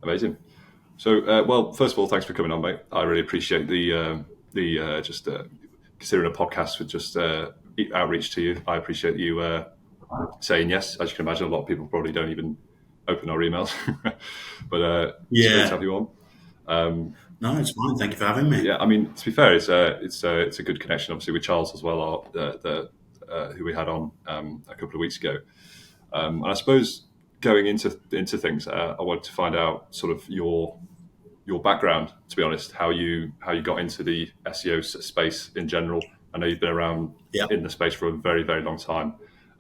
Amazing. So, well, first of all, thanks for coming on, mate. I really appreciate the just considering a podcast with just outreach to you. I appreciate you saying yes. As you can imagine, a lot of people probably don't even open our emails, but it's great to Yeah. have you on. No, it's fine. Thank you for having But me. yeah, I mean, to be fair, it's a good connection, obviously, with Charles as well, who we had on a couple of weeks ago. And I suppose going into things, I wanted to find out sort of your background, to be honest, how you got into the SEO space in general. I know you've been around Yeah. in the space for a very, very long time.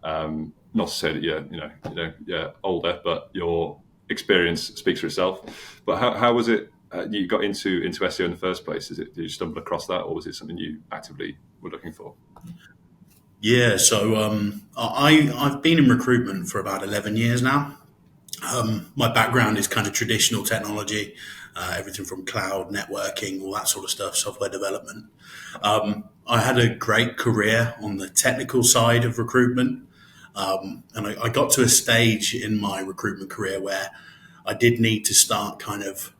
Not to say that you're older, but your experience speaks for itself. But how was it you got into SEO in the first place? Did you stumble across that, or was it something you actively were looking for? Yeah. So I've been in recruitment for about 11 years now. My background is kind of traditional technology, everything from cloud, networking, all that sort of stuff, software development. I had a great career on the technical side of recruitment. And I got to a stage in my recruitment career where I did need to start kind of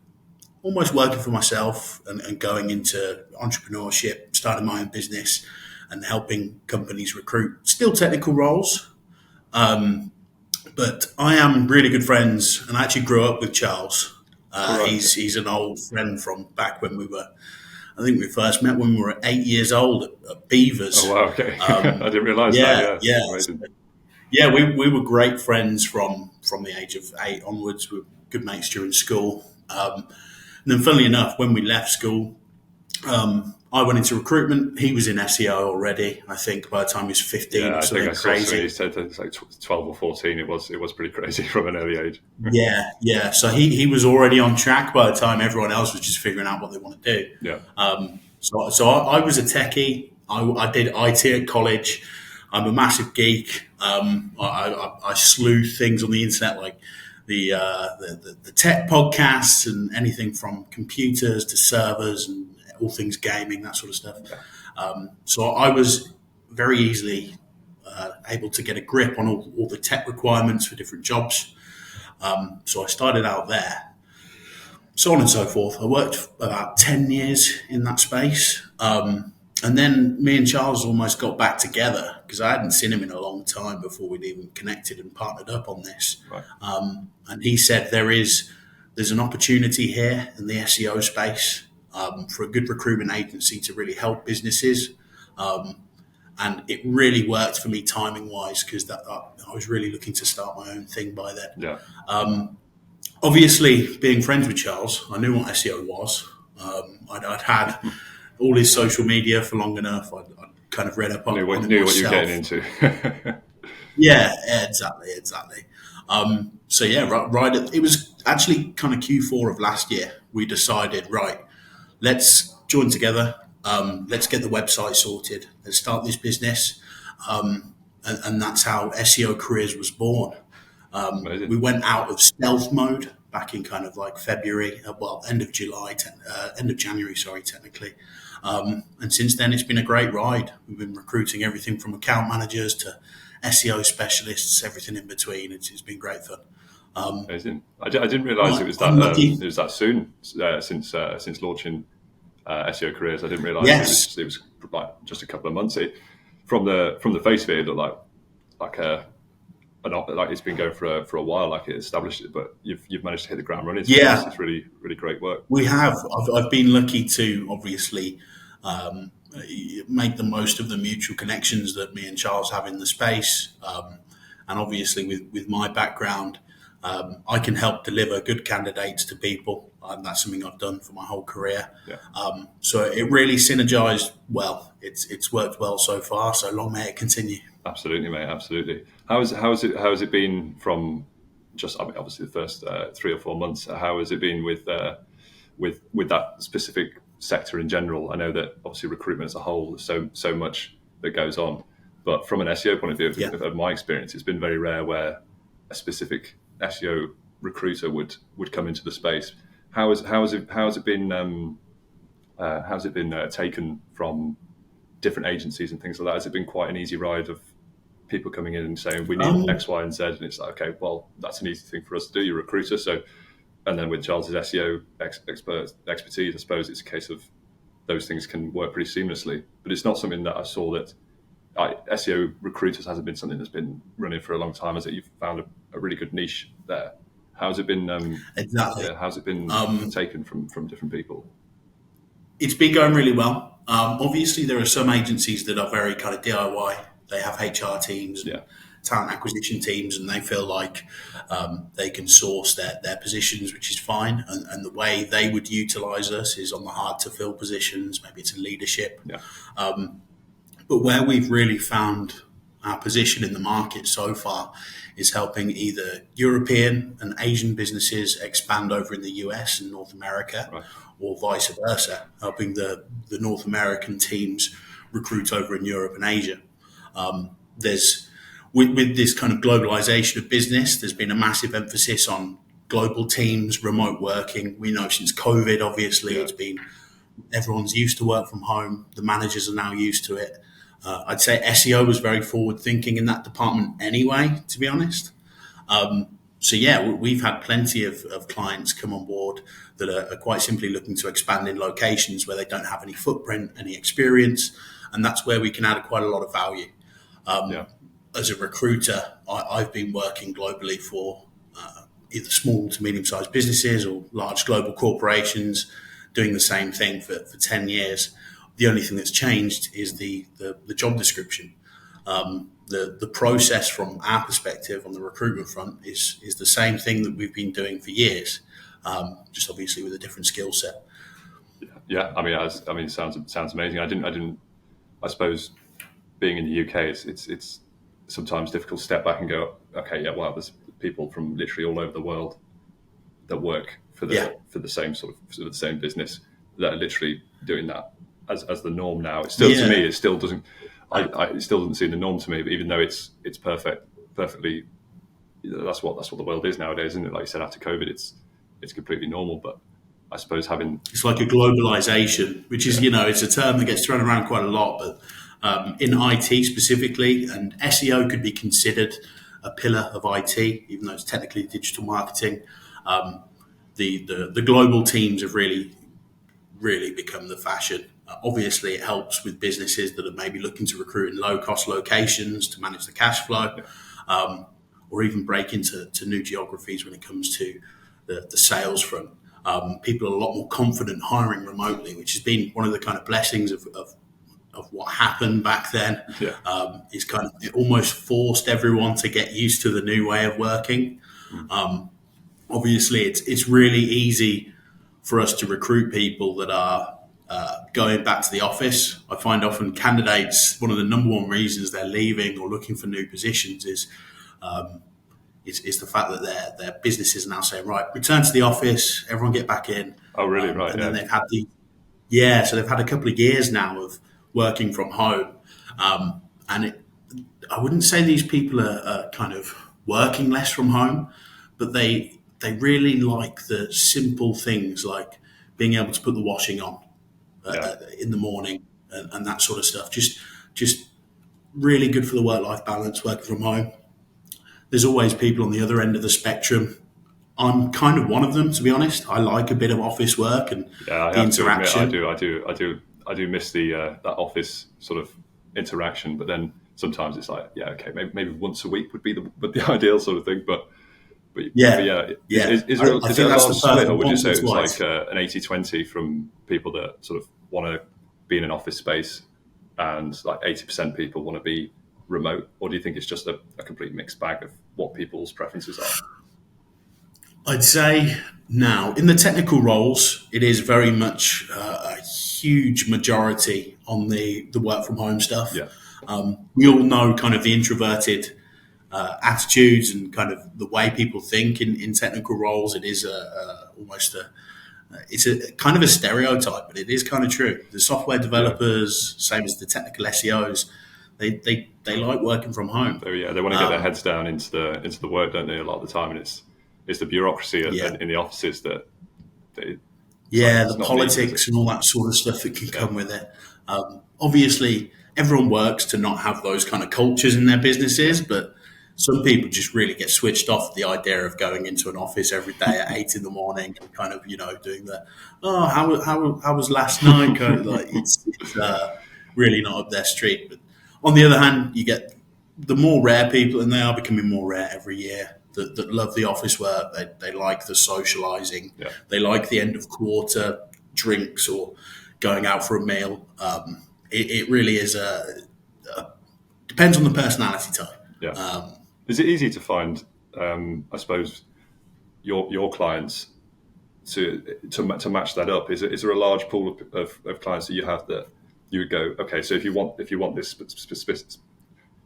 almost working for myself and going into entrepreneurship, starting my own business and helping companies recruit still technical roles. But I am really good friends and I actually grew up with Charles. All right. Okay. He's an old friend from back when I think we first met when we were 8 years old at Oh Beavers. wow. Okay. I didn't realise that. Yeah, Yeah. yeah. Amazing. Yeah, we were great friends from the age of 8 onwards. We were good mates during school. And then, funnily enough, when we left school, I went into recruitment. He was in SEO already. I think by the time he was 15 Yeah, or I think I something saw something. He crazy. said that it's like 12 or 14. It was pretty crazy from an early age. Yeah, yeah. So he was already on track by the time everyone else was just figuring out what they want to do. Yeah. So I was a techie. I did IT at college. I'm a massive geek. I sleuth things on the internet like the tech podcasts and anything from computers to servers and all things gaming, that sort of stuff. So I was very easily able to get a grip on all the tech requirements for different jobs. So I started out there, so on and so forth. I worked about 10 years in that space. And then me and Charles almost got back together because I hadn't seen him in a long time before we'd even connected and partnered up on this. Right. And he said there's an opportunity here in the SEO space for a good recruitment agency to really help businesses. And it really worked for me timing wise because I was really looking to start my own thing by then. Yeah. Obviously, being friends with Charles, I knew what SEO was. I'd had all his social media for long enough. I'd kind of read up on Knew what it knew what you were myself. getting into. Yeah, exactly. So yeah, it was actually kind of Q4 of last year. We decided, right, let's join together. Let's get the website sorted. Let's start this business. And that's how SEO Careers was born. Amazing. We went out of stealth mode back in kind of like February, end of end of January, sorry, technically. And since then, it's been a great ride. We've been recruiting everything from account managers to SEO specialists, everything in between. It's been great fun. Amazing. I didn't realise I'm lucky. it was that soon since launching SEO Careers. I didn't realise Yes. it was like just a couple of months. From the face of it, it looked like like it's been going for a while, like it established it. But you've managed to hit the ground running. So Yeah, it's really really great work. we have. I've been lucky to obviously um, make the most of the mutual connections that me and Charles have in the space. And obviously, with my background, I can help deliver good candidates to people. And that's something I've done for my whole career. Yeah. So it really synergized well. It's worked well so far. So long may it continue. Absolutely, mate. Absolutely. How has it been from just, I mean, obviously the first 3 or 4 months? How has it been with that specific sector in general? I know that obviously recruitment as a whole, there's so much that goes on, but from an SEO point of view, Yeah. of my experience, it's been very rare where a specific SEO recruiter would come into the space. How has it been taken from different agencies and things like that? Has it been quite an easy ride of people coming in and saying we need Um, X, Y, and Z, and it's like, okay, well, that's an easy thing for us to do. You're a recruiter, so And then with Charles's SEO expertise, I suppose it's a case of those things can work pretty seamlessly. But it's not something that I saw that SEO recruiters hasn't been something that's been running for a long time. Is it? You've found a really good niche there. How's it been? Exactly. Yeah, how's it been taken from different people? It's been going really well. Obviously, there are some agencies that are very kind of DIY. They have HR teams, and talent acquisition teams, and they feel like they can source their positions, which is fine. And the way they would utilize us is on the hard to fill positions. Maybe it's in leadership. Yeah. But where we've really found our position in the market so far is helping either European and Asian businesses expand over in the US and North America, Right. or vice versa, helping the North American teams recruit over in Europe and Asia. There's with this kind of globalization of business, there's been a massive emphasis on global teams, remote working. We know since COVID, obviously, it's been everyone's used to work from home. The managers are now used to it. I'd say SEO was very forward thinking in that department anyway, to be honest. So yeah, we've had plenty of clients come on board that are quite simply looking to expand in locations where they don't have any footprint, any experience, and that's where we can add quite a lot of value. As a recruiter, I've been working globally for either small to medium-sized businesses or large global corporations, doing the same thing for 10 years. The only thing that's changed is the job description. The process from our perspective on the recruitment front is the same thing that we've been doing for years, just obviously with a different skill set. Yeah, I mean, it sounds amazing. I suppose being in the UK, it's sometimes difficult to step back and go, okay, yeah, well, there's people from literally all over the world that work for the same sort of the same business that are literally doing that as the norm now. It's still to me, it still doesn't. It still doesn't seem the norm to me. But even though it's perfectly, that's what the world is nowadays, isn't it? Like you said, after COVID, it's completely normal. But I suppose it's like a globalization, which is it's a term that gets thrown around quite a lot, but in IT specifically, and SEO could be considered a pillar of IT, even though it's technically digital marketing. The global teams have really become the fashion. Obviously, it helps with businesses that are maybe looking to recruit in low-cost locations to manage the cash flow, or even break into new geographies when it comes to the sales front. People are a lot more confident hiring remotely, which has been one of the kind of blessings of what happened back then. Is kind of it almost forced everyone to get used to the new way of working. Obviously, it's really easy for us to recruit people that are going back to the office. I find often candidates, one of the number one reasons they're leaving or looking for new positions is the fact that their businesses are now saying, right, return to the office, everyone get back in. Oh, really? Right. And then they've had so they've had a couple of years now of working from home. I wouldn't say these people are kind of working less from home, but they really like the simple things like being able to put the washing on in the morning and that sort of stuff. Just really good for the work-life balance, working from home. There's always people on the other end of the spectrum. I'm kind of one of them, to be honest. I like a bit of office work and the interaction. I do miss that office sort of interaction, but then sometimes it's like, maybe once a week would be the ideal sort of thing, but Is there a large split, or would you say it's like an 80-20 from people that sort of want to be in an office space and like 80% people want to be remote? Or do you think it's just a complete mixed bag of what people's preferences are? I'd say now, in the technical roles, it is very much a huge majority on the work from home stuff. We all know kind of the introverted attitudes and kind of the way people think in technical roles. It is it's a kind of a stereotype, but it is kind of true. The software developers, same as the technical SEOs, they like working from home. So they want to get their heads down into the work, don't they? A lot of the time, and it's the bureaucracy in the offices that the politics and all that sort of stuff that can come with it. Obviously, everyone works to not have those kind of cultures in their businesses, but some people just really get switched off the idea of going into an office every day at 8 in the morning and kind of, doing the, oh, how was last night? Kind of like it's really not up their street. But on the other hand, you get the more rare people, and they are becoming more rare every year, that love the office work. They like the socializing. Yeah. They like the end of quarter drinks or going out for a meal. It really is depends on the personality type. Yeah. Is it easy to find, I suppose, your clients to match that up? Is there a large pool of clients that you have that you would go, okay, so if you want this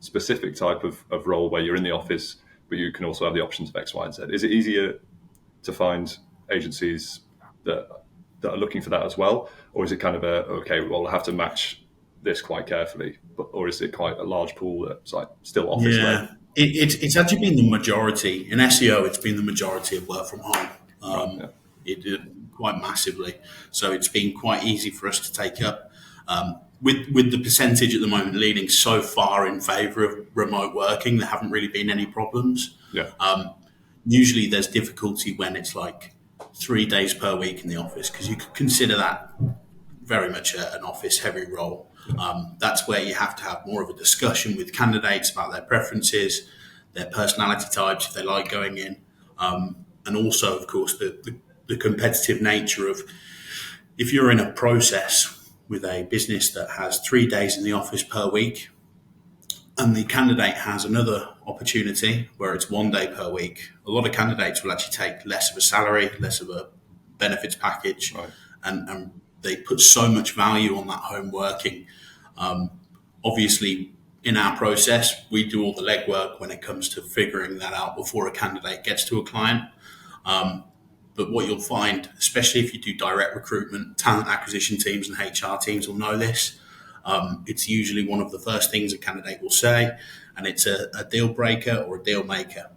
specific type of role where you're in the office, but you can also have the options of X, Y, and Z? Is it easier to find agencies that are looking for that as well, or is it kind of okay, well, I have to match this quite carefully, or is it quite a large pool that's like still office led? It's actually been the majority in SEO. It's been the majority of work from home. It did quite massively, so it's been quite easy for us to take up. With the percentage at the moment leaning so far in favour of remote working, there haven't really been any problems. Usually there's difficulty when it's like 3 days per week in the office, because you could consider that very much an office heavy role. That's where you have to have more of a discussion with candidates about their preferences, their personality types, if they like going in, and also, of course, the competitive nature of, if you're in a process with a business that has 3 days in the office per week, and the candidate has another opportunity where it's 1 day per week, a lot of candidates will actually take less of a salary, less of a benefits package, Right. and they put so much value on that home working. Obviously, in our process, we do all the legwork when it comes to figuring that out before a candidate gets to a client. But what you'll find, especially if you do direct recruitment, talent acquisition teams and HR teams will know this. It's usually one of the first things a candidate will say, and it's a deal breaker or a deal maker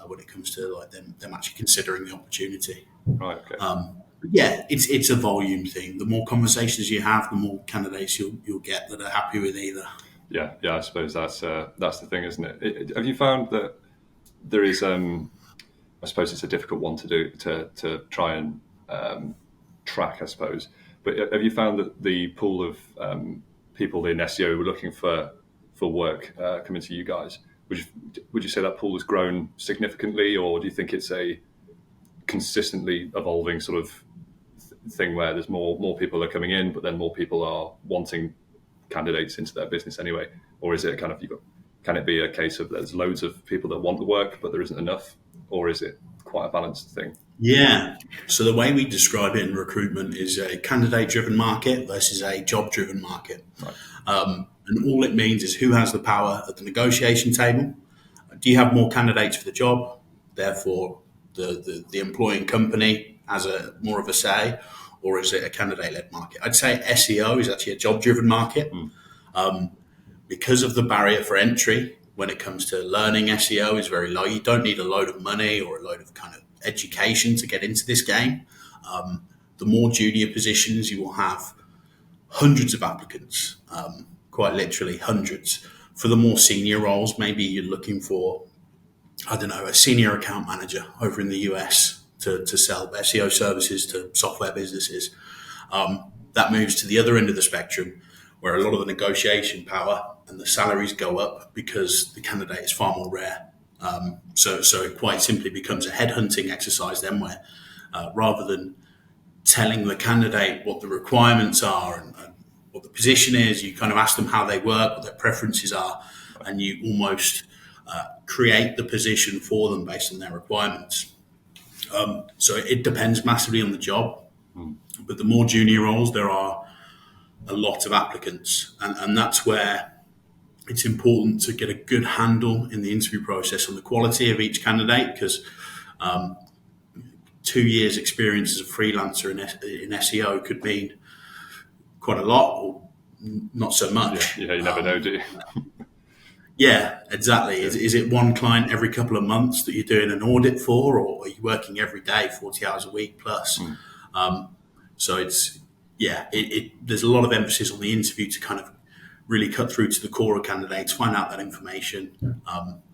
when it comes to like them actually considering the opportunity. Right. Okay. Yeah, it's a volume thing. The more conversations you have, the more candidates you'll get that are happy with either. Yeah. I suppose that's the thing, isn't it? Have you found that there is? I suppose it's a difficult one to do to try and track, I suppose. But have you found that the pool of people in SEO who are looking for work coming to you guys, would you say that pool has grown significantly, or do you think it's a consistently evolving sort of thing where there's more people are coming in, but then more people are wanting candidates into their business anyway? Or is it kind of, can it be a case of there's loads of people that want the work, but there isn't enough? Or is it quite a balanced thing? Yeah. So the way we describe it in recruitment is a candidate-driven market versus a job-driven market. Right. And all it means is who has the power at the negotiation table. Do you have more candidates for the job? Therefore, the employing company has more of a say, or is it a candidate-led market? I'd say SEO is actually a job-driven market. Because of the barrier for entry when it comes to learning SEO is very low. You don't need a load of money or a load of kind of education to get into this game. The more junior positions, you will have hundreds of applicants, quite literally hundreds. For the more senior roles, maybe you're looking for, I don't know, a senior account manager over in the US to sell SEO services to software businesses. That moves to the other end of the spectrum, where a lot of the negotiation power and the salaries go up because the candidate is far more rare. So it quite simply becomes a headhunting exercise then, where rather than telling the candidate what the requirements are and what the position is, you kind of ask them how they work, what their preferences are, and you almost create the position for them based on their requirements. So it depends massively on the job, but the more junior roles, there are a lot of applicants, and that's where it's important to get a good handle in the interview process on the quality of each candidate, because 2 years experience as a freelancer in SEO could mean quite a lot or not so much. Yeah, you never know, do you? Yeah, exactly. Is it one client every couple of months that you're doing an audit for, or are you working every day, 40 hours a week plus? So it's, there's a lot of emphasis on the interview to kind of really cut through to the core of candidates, find out that information.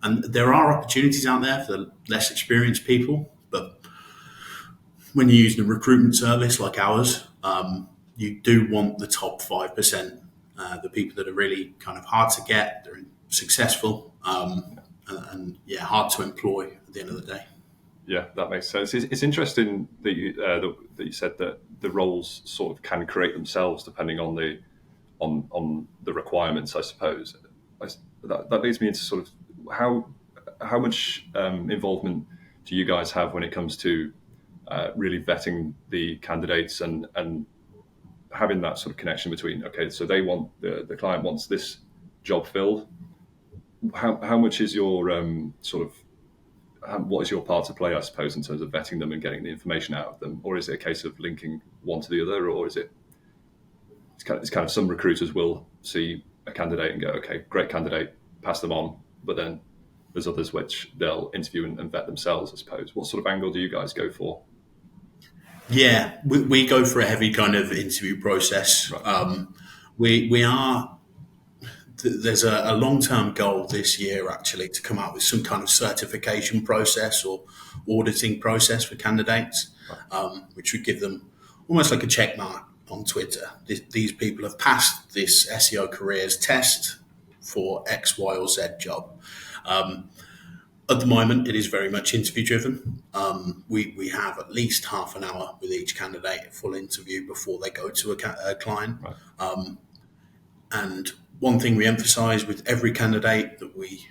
And there are opportunities out there for the less experienced people, but when you're using a recruitment service like ours, you do want the top 5%, the people that are really kind of hard to get, they're successful, and hard to employ at the end of the day. Yeah, that makes sense. It's interesting that you said that the roles sort of can create themselves depending on the requirements. I suppose that leads me into sort of how much involvement do you guys have when it comes to really vetting the candidates and having that sort of connection between, okay, so they want the client wants this job filled. How much is your what is your part to play, I suppose, in terms of vetting them and getting the information out of them? Or is it a case of linking one to the other? Or is it's kind of some recruiters will see a candidate and go, okay, great candidate, pass them on. But then there's others which they'll interview and vet themselves, I suppose. What sort of angle do you guys go for? Yeah, we go for a heavy kind of interview process. Right. There's a long-term goal this year actually to come out with some kind of certification process or auditing process for candidates, which would give them almost like a check mark on Twitter. These people have passed this SEO Careers test for X, Y, or Z job. At the moment, it is very much interview driven. We have at least half an hour with each candidate, a full interview before they go to a client. Right. And one thing we emphasize with every candidate that we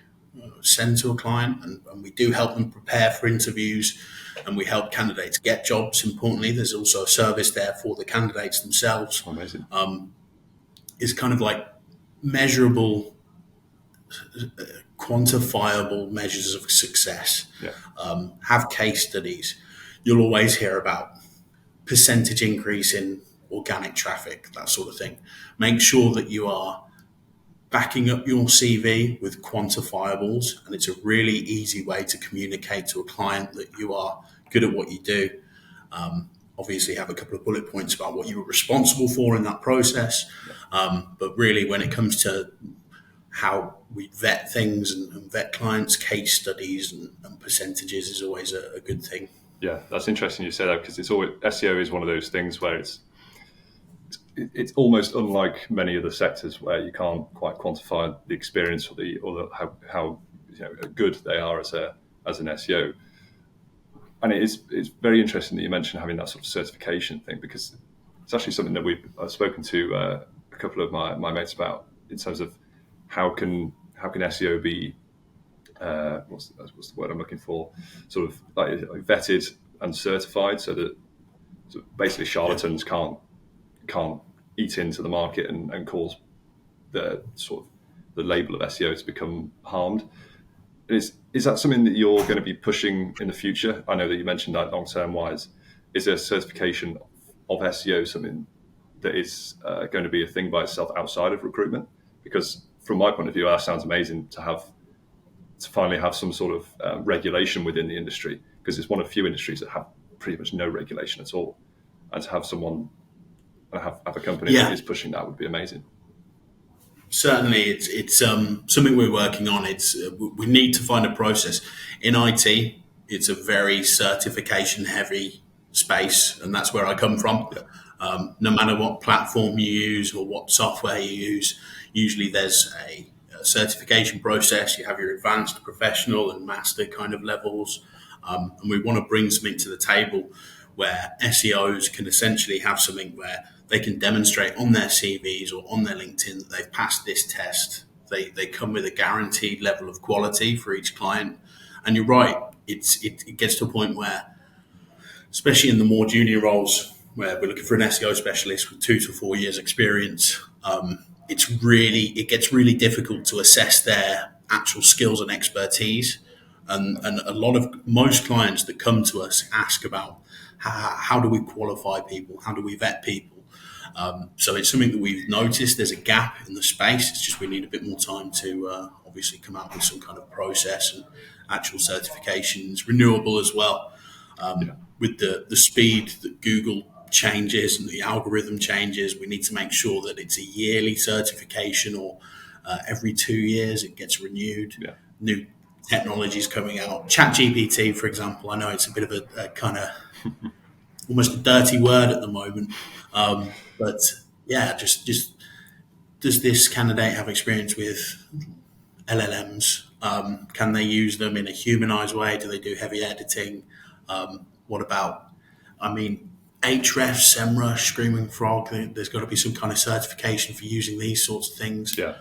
send to a client, and we do help them prepare for interviews, and we help candidates get jobs. Importantly, there's also a service there for the candidates themselves. Amazing. It's kind of like measurable, quantifiable measures of success. Yeah. Have case studies. You'll always hear about percentage increase in organic traffic, that sort of thing. Make sure that you are backing up your CV with quantifiables, and it's a really easy way to communicate to a client that you are good at what you do. Obviously, have a couple of bullet points about what you were responsible for in that process. But really, when it comes to how we vet things and vet clients, case studies and percentages is always a good thing. Yeah, that's interesting you say that, because it's always, SEO is one of those things where it's almost unlike many other sectors where you can't quite quantify the experience or how good they are as an SEO. And it's very interesting that you mentioned having that sort of certification thing, because it's actually something that I've spoken to a couple of my mates about in terms of how can SEO be what's the word I'm looking for, sort of like vetted and certified, so that basically charlatans can't eat into the market and cause the sort of the label of SEO to become harmed. Is that something that you're going to be pushing in the future? I know that you mentioned that long-term wise. Is there certification of SEO something that is going to be a thing by itself outside of recruitment? Because from my point of view, that sounds amazing to finally have some sort of regulation within the industry, because it's one of the few industries that have pretty much no regulation at all. And to have someone have a company that is pushing that would be amazing. Certainly, it's something we're working on. We need to find a process. In IT, it's a very certification heavy space, and that's where I come from. No matter what platform you use or what software you use, usually there's a certification process. You have your advanced, professional, and master kind of levels, and we want to bring something to the table where SEOs can essentially have something where they can demonstrate on their CVs or on their LinkedIn that they've passed this test. They come with a guaranteed level of quality for each client. And you're right, it gets to a point where, especially in the more junior roles, where we're looking for an SEO specialist with 2 to 4 years experience, it gets really difficult to assess their actual skills and expertise. And most clients that come to us ask about how do we qualify people? How do we vet people? So it's something that we've noticed there's a gap in the space. It's just we need a bit more time to obviously come out with some kind of process and actual certifications, renewable as well. With the speed that Google changes and the algorithm changes. We need to make sure that it's a yearly certification, or every 2 years it gets renewed. Yeah. New technologies coming out. ChatGPT, for example, I know it's a bit of a kind of almost a dirty word at the moment, but yeah, just does this candidate have experience with LLMs? Can they use them in a humanized way? Do they do heavy editing? What about, I mean, Href, SEMrush, Screaming Frog? There's got to be some kind of certification for using these sorts of things. Yeah.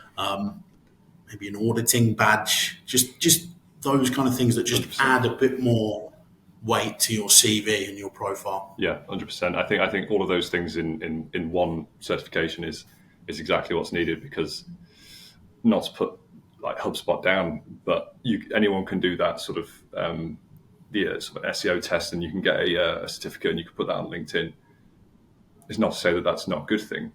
Maybe an auditing badge. Just those kind of things that just 100%. add a bit more weight to your CV and your profile. Yeah, 100%. I think all of those things in one certification is exactly what's needed, because not to put like HubSpot down, but anyone can do that sort of sort of SEO test, and you can get a certificate and you can put that on LinkedIn. It's not to say that that's not a good thing,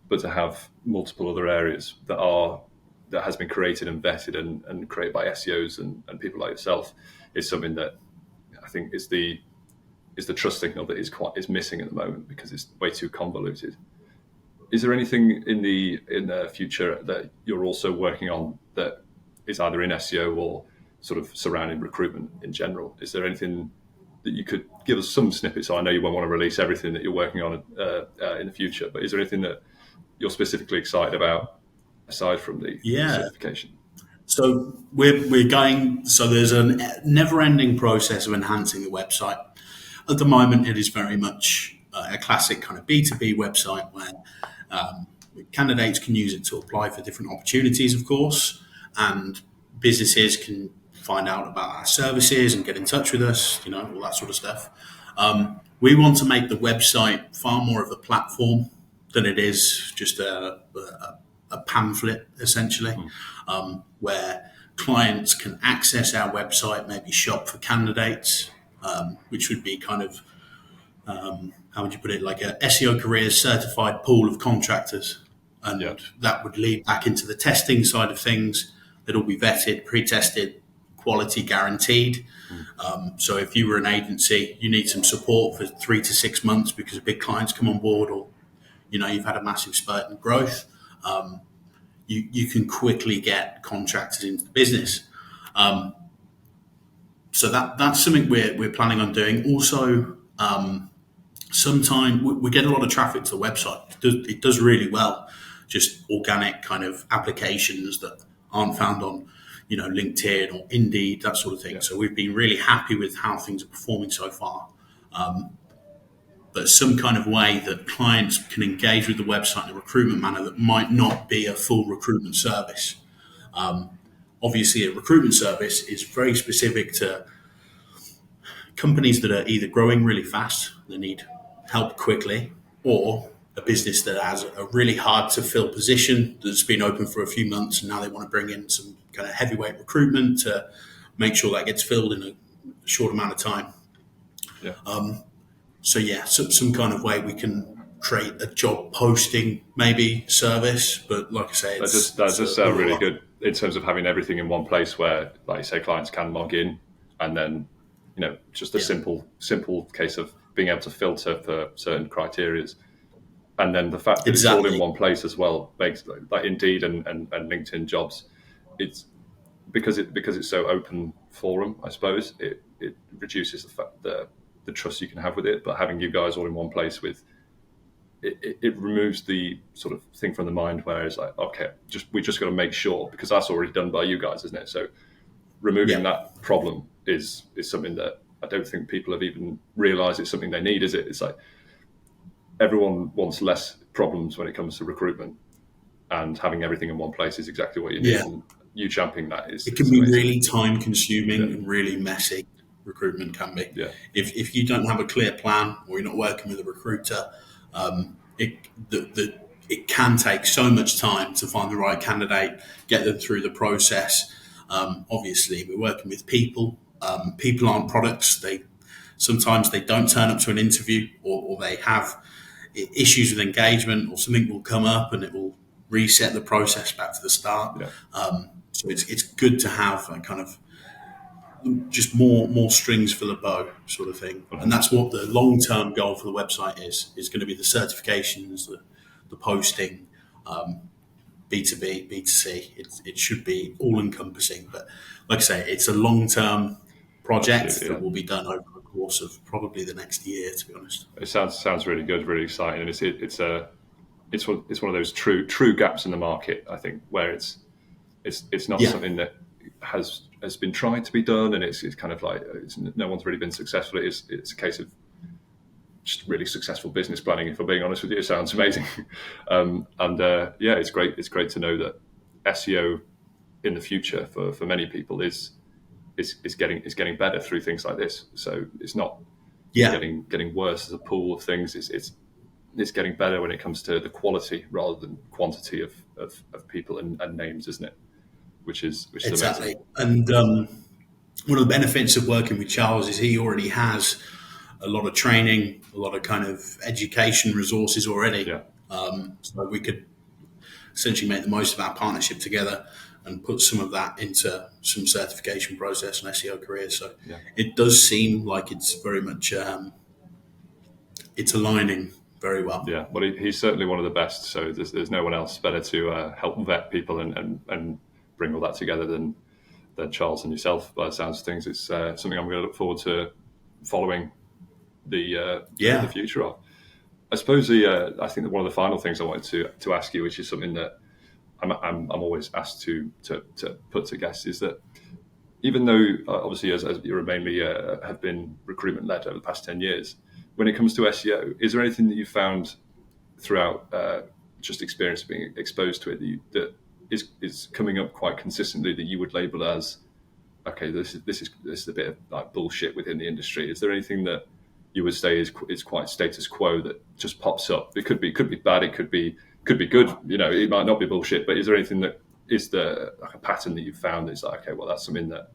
but to have multiple other areas that has been created and vetted and created by SEOs and people like yourself is something that I think is the trust signal that is missing at the moment, because it's way too convoluted. Is there anything in the future that you're also working on that is either in SEO or sort of surrounding recruitment in general? Is there anything that you could give us some snippets on? I know you won't want to release everything that you're working on in the future, but is there anything that you're specifically excited about aside from the certification? So we're going. So there's a never-ending process of enhancing the website. At the moment, it is very much a classic kind of B2B website where candidates can use it to apply for different opportunities, of course, and businesses can find out about our services and get in touch with us, all that sort of stuff. We want to make the website far more of a platform than it is just a pamphlet, essentially, where clients can access our website, maybe shop for candidates, which would be kind of, how would you put it, like a SEO Careers certified pool of contractors. And that would lead back into the testing side of things. It'll be vetted, pre-tested, quality guaranteed. So if you were an agency, you need some support for 3 to 6 months because a big client's come on board, or you've had a massive spurt in growth, you can quickly get contractors into the business. So that's something we're planning on doing. Also, sometime we get a lot of traffic to the website. It does really well, just organic kind of applications that aren't found on LinkedIn or Indeed, that sort of thing. So we've been really happy with how things are performing so far. But some kind of way that clients can engage with the website in a recruitment manner that might not be a full recruitment service. Obviously, a recruitment service is very specific to companies that are either growing really fast, they need help quickly, or a business that has a really hard to fill position that's been open for a few months and now they want to bring in some kind of heavyweight recruitment to make sure that gets filled in a short amount of time. Yeah. So some kind of way we can create a job posting maybe service, but like I say, that does sound really good in terms of having everything in one place where, like you say, clients can log in, and then just a simple case of being able to filter for certain criterias, and then the fact that it's all in one place as well makes like Indeed and LinkedIn jobs. It's because it's so open forum, I suppose. It reduces the trust you can have with it, but having you guys all in one place with it removes the sort of thing from the mind where it's like, okay, we just got to make sure, because that's already done by you guys, isn't it? So removing that problem is something that I don't think people have even realized it's something they need, is it? It's like everyone wants less problems when it comes to recruitment, and having everything in one place is exactly what you need. And you championing that it can be really time consuming and really messy. Recruitment can be. If you don't have a clear plan, or you're not working with a recruiter, it can take so much time to find the right candidate, get them through the process. Obviously, we're working with people. People aren't products. Sometimes they don't turn up to an interview, or they have issues with engagement, or something will come up and it will reset the process back to the start. So it's good to have a kind of just more strings for the bow sort of thing. And that's what the long-term goal for the website is going to be: the certifications, the posting, B2B, B2C. It should be all-encompassing. But like I say, it's a long-term project Absolutely, that will be done over the course of probably the next year, to be honest. It sounds really good, really exciting, and it's one of those true gaps in the market, I think, where it's not something that has been tried to be done, and it's kind of like no one's really been successful. It's a case of just really successful business planning. If I'm being honest with you, it sounds amazing, it's great. It's great to know that SEO in the future for many people is getting better through things like this. So it's not getting worse as a pool of things. It's getting better when it comes to the quality rather than quantity of people and names, isn't it? Which is exactly. amazing. And one of the benefits of working with Charles is he already has a lot of training, a lot of kind of education resources already. Yeah. So we could essentially make the most of our partnership together and put some of that into some certification process and SEO careers. So it does seem like it's very much it's aligning very well. Yeah, well, he's certainly one of the best. So there's no one else better to help vet people and bring all that together than Charles and yourself. By the sounds of things, it's something I'm going to look forward to following the future of. I suppose I think that one of the final things I wanted to ask you, which is something that I'm always asked to put to guests, is that even though obviously as you mainly have been recruitment led over the past 10 years, when it comes to SEO, is there anything that you found throughout just experience of being exposed to it that is coming up quite consistently that you would label as, okay, this is a bit of like bullshit within the industry? Is there anything that you would say is quite status quo that just pops up? It could be bad, it could be good. You know, it might not be bullshit, but is there anything that is like a pattern that you've found that's like, okay, well, that's something that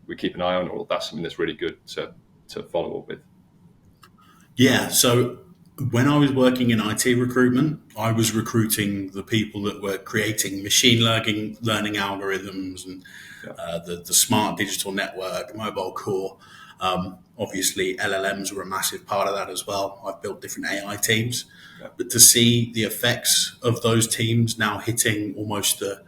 we keep an eye on, or that's something that's really good to follow up with? Yeah. So when I was working in IT recruitment, I was recruiting the people that were creating machine learning algorithms and the smart digital network, mobile core. Obviously, LLMs were a massive part of that as well. I've built different AI teams. Yeah. But to see the effects of those teams now hitting almost the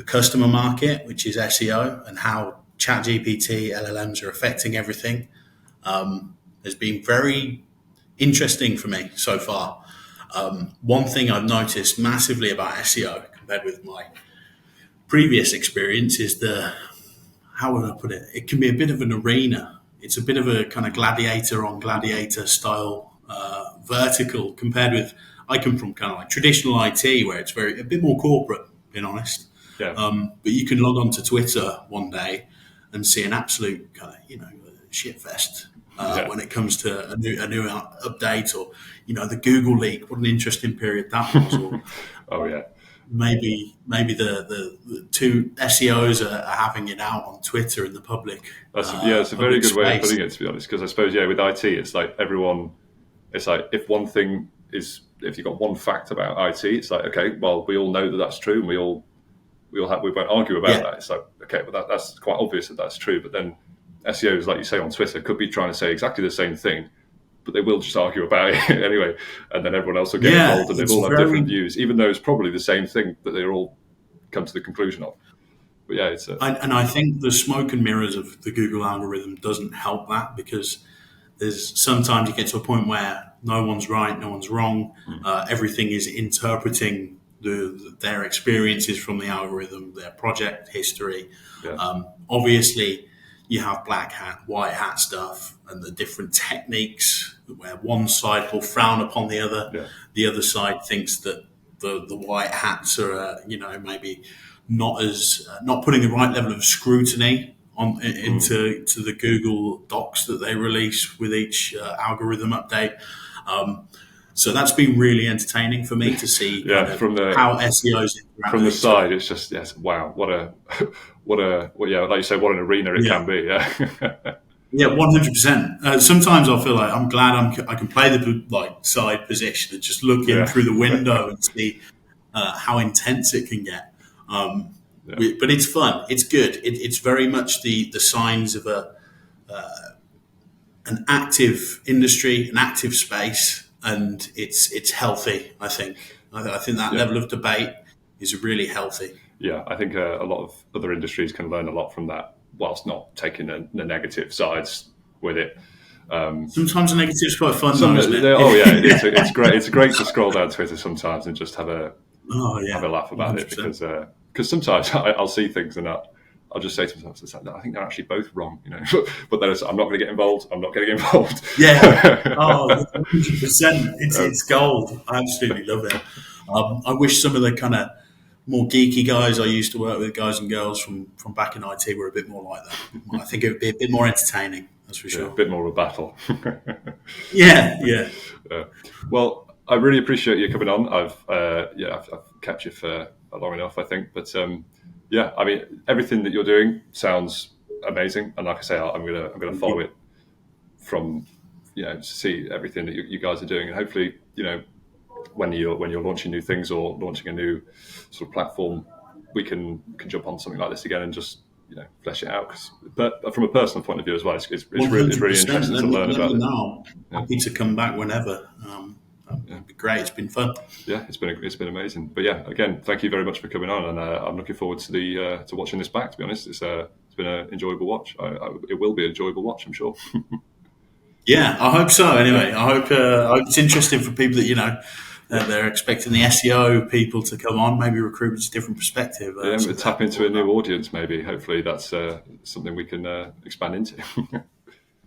customer market, which is SEO, and how ChatGPT, LLMs are affecting everything, has been very interesting for me so far. One thing I've noticed massively about SEO compared with my previous experience is how would I put it? It can be a bit of an arena. It's a bit of a kind of gladiator on gladiator style vertical compared with, I come from kind of like traditional IT where it's a bit more corporate, being honest. Yeah. But you can log on to Twitter one day and see an absolute kind of, shit fest when it comes to a new update, or, the Google leak. What an interesting period that was. Or, oh yeah. Maybe the two SEOs are having it out on Twitter in the public. It's a very good way of putting it, to be honest, because I suppose, with IT, it's like it's like if you've got one fact about IT, it's like, okay, well, we all know that's true, and we won't argue about that. It's like, okay, well, that's quite obvious that that's true, but then SEOs, like you say, on Twitter could be trying to say exactly the same thing, but they will just argue about it anyway, and then everyone else will get involved, and they've all have different views, even though it's probably the same thing that they all come to the conclusion of. But yeah, and I think the smoke and mirrors of the Google algorithm doesn't help that, because there's sometimes you get to a point where no one's right, no one's wrong. Everything is interpreting their experiences from the algorithm, their project history. Yeah. Obviously, you have black hat, white hat stuff, and the different techniques where one side will frown upon the other. Yeah. The other side thinks that the white hats are, maybe not putting the right level of scrutiny into the Google Docs that they release with each algorithm update. So that's been really entertaining for me to see how SEOs interact from the side. It's just, yes, wow, what like you say, what an arena it can be. Yeah, 100%. Sometimes I feel like I'm glad I can play the side position and just look in through the window and see how intense it can get. Yeah. But it's fun. It's good. It's very much the signs of an active industry, an active space, and it's healthy. I think that Yeah. level of debate is really healthy. Yeah, I think a lot of other industries can learn a lot from that, whilst not taking the negative sides with it. Sometimes the negative's quite fun, Some, though, isn't it? oh yeah, it's great. It's great to scroll down Twitter sometimes and just have a Oh yeah, laugh about it, 100%. because sometimes I'll see things and I'll just say to myself, it's like, "No, I think they're actually both wrong," But then I'm not going to get involved. I'm not going to get involved. Yeah. Oh, 100%. Um, It's gold. I absolutely love it. I wish some of the kind of more geeky guys I used to work with, guys and girls from back in IT, were a bit more like that. I think it would be a bit more entertaining. That's for yeah, a sure. bit more of a battle. Yeah, yeah. Well, I really appreciate you coming on. I've kept you for long enough, I think. But yeah, I mean, everything that you're doing sounds amazing, and like I say, I'm gonna follow it from to see everything that you guys are doing, and hopefully, when you're launching new things or launching a new sort of platform, we can jump on something like this again and just flesh it out. But from a personal point of view as well, it's really 100%. interesting to learn Let about me it. know. Yeah. Happy to come back whenever. That'd be great. It's been fun. Yeah, it's been amazing. But yeah, again, thank you very much for coming on, and I'm looking forward to to watching this back. To be honest, it's been an enjoyable watch. It will be an enjoyable watch, I'm sure. Yeah, I hope so. Anyway, I hope it's interesting for people that they're expecting the SEO people to come on. Maybe recruitment's a different perspective. Yeah, we tap into a new audience. Maybe, hopefully, that's something we can expand into.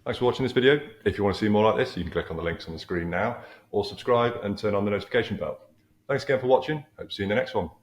Thanks for watching this video. If you want to see more like this, you can click on the links on the screen now, or subscribe and turn on the notification bell. Thanks again for watching. Hope to see you in the next one.